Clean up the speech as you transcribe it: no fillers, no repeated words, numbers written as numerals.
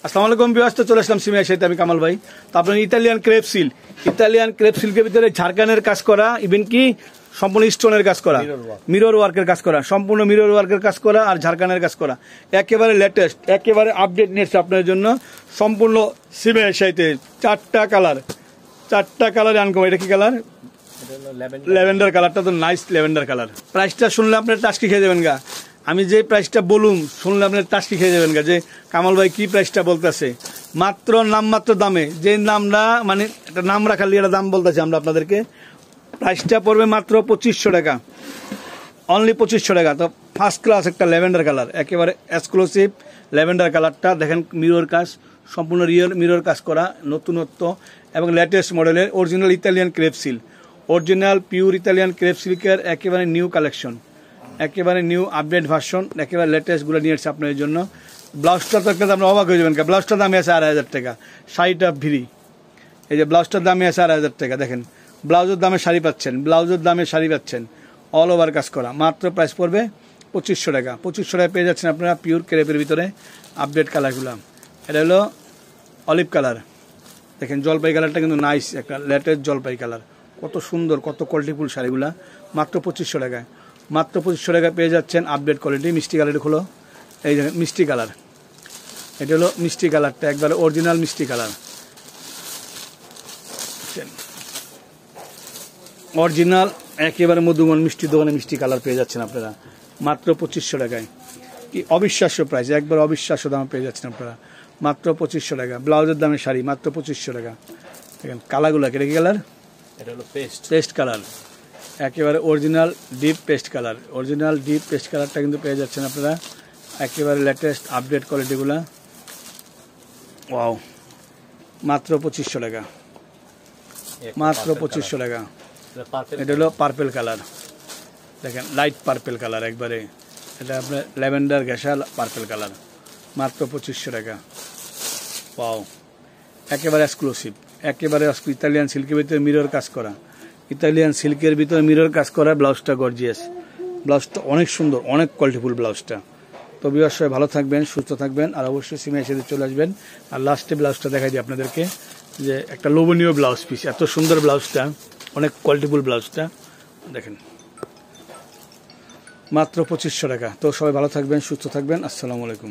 আসসালামু আলাইকুম ভিউয়ার্স, তো চলে আসলাম সিমিয়ার সাথে আমি কামাল ভাই। তো আপনার ইতালিয়ান ক্রেপ সিল্কের ভিতরে ঝাড়খানের কাজ করা, ইভেন কি সম্পূর্ণ স্টোনের কাজ করা, মিরর ওয়ার্কের কাজ করা, সম্পূর্ণ মিরর ওয়ার্কের কাজ করা আর ঝাড়খানের কাজ করা, একেবারে লেটেস্ট, একেবারে আপডেট নিয়েছে আপনার জন্য সম্পূর্ণ সিমিয়ার সাথে। চারটা কালার আনকম। এটা কি কালার? ল্যাভেন্ডার কালারটা তো নাইস ল্যাভেন্ডার কালার। প্রাইসটা শুনলে আপনার টাস্কি খেয়ে যাবেন গা। আমি যে প্রাইসটা বলুম শুনলে আপনার টাস্কি খেয়ে যাবেন গা, যে কামাল ভাই কি প্রাইসটা বলতেছে। মাত্র নামমাত্র দামে, যে নামটা মানে একটা নাম রাখালি একটা দাম বলতেছে আমরা আপনাদেরকে। প্রাইসটা পড়বে মাত্র 2500 টাকা, অনলি 2500 টাকা। তো ফার্স্ট ক্লাস একটা ল্যাভেন্ডার কালার, একেবারে এক্সক্লুসিভ ল্যাভেন্ডার কালারটা দেখেন। মিরর কাজ, সম্পূর্ণ রিয়েল মিরর কাজ করা, নতুনত্ব এবং লেটেস্ট মডেলের original Italian crepe silk, original pure Italian crepe সিল্কের একেবারে নিউ কালেকশন, একেবারে নিউ আপডেট ভার্সন, একেবারে লেটেস্টগুলো নিয়ে এসেছে আপনাদের জন্য। ব্লাউজটা তো একটা আপনার অবাক হয়ে যাবেন, ব্লাউজটার দামে আছে 2500 টাকা, শাড়িটা ফ্রি। এই যে ব্লাউজটার দামে আছে 2500 টাকা, দেখেন ব্লাউজের দামে শাড়ি পাচ্ছেন, ব্লাউজের দামে শাড়ি পাচ্ছেন, অল ওভার কাজ করা। মাত্র প্রাইস পড়বে 2500 টাকা। 2500 টাকা পেয়ে যাচ্ছেন আপনারা পিওর ক্রেপের ভিতরে আপডেট কালারগুলো। এটা হলো অলিভ কালার, দেখেন জলপাই কালারটা কিন্তু নাইস, একটা লেটেস্ট জলপাই কালার, কত সুন্দর, কত কোয়ালিটিফুল শাড়িগুলা। মাত্র 2500 টাকায়, মাত্র 2500 টাকায় পেয়ে যাচ্ছেন আপডেট কোয়ালিটি। মিষ্টি কালার হলো, এই দেখেন মিষ্টি কালার, এটা হলো মিষ্টি কালারটা, একবারে অরিজিনাল মিষ্টি কালার, অরিজিনাল একেবারে মধুমন মিষ্টি দোকানে মিষ্টি কালার পেয়ে যাচ্ছেন আপনারা মাত্র 2500 টাকায়। কি অবিশ্বাস্য প্রাইস, একবার অবিশ্বাস্য দামে পেয়ে যাচ্ছেন আপনারা মাত্র 2500 টাকা। ব্লাউজের দামে শাড়ি মাত্র 2500 টাকা। দেখেন কালারগুলো, এটা কি কালার? এটা হলো পেস্ট কালার, একেবারে original deep paste colour. Original deep paste কালারটা কিন্তু পেয়ে যাচ্ছেন আপনারা, একেবারে লেটেস্ট আপডেট কোয়ালিটিগুলা। ওয়াও, মাত্র 2500 টাকা, মাত্র 2500 টাকা। এটা হলো পার্পেল কালার, দেখেন লাইট পার্পেল কালার একবারে, এটা আপনার ল্যাভেন্ডার ঘেঁষা পার্পেল কালার, মাত্র 2500 টাকা। ওয়াও, একেবারে এক্সক্লুসিভ, একেবারে ইতালিয়ান সিল্কের ভিতরে মিরর কাজ করা, ইতালিয়ান সিল্কের ভিতরে মিরর কাজ করা। ব্লাউজটা গর্জিয়াস, ব্লাউজটা অনেক সুন্দর, অনেক কোয়ালিটিফুল ব্লাউজটা। তো ভিউয়ার্স সবাই ভালো থাকবেন, সুস্থ থাকবেন, আর অবশ্যই সিমিয়ার সাথে চলে আসবেন। আর লাস্টে ব্লাউজটা দেখাই দিই আপনাদেরকে, যে একটা লোভনীয় ব্লাউজ পিস, এত সুন্দর ব্লাউজটা, অনেক কোয়ালিটিফুল ব্লাউজটা দেখেন, মাত্র 2500 টাকা। তো সবাই ভালো থাকবেন, সুস্থ থাকবেন, আসসালামু আলাইকুম।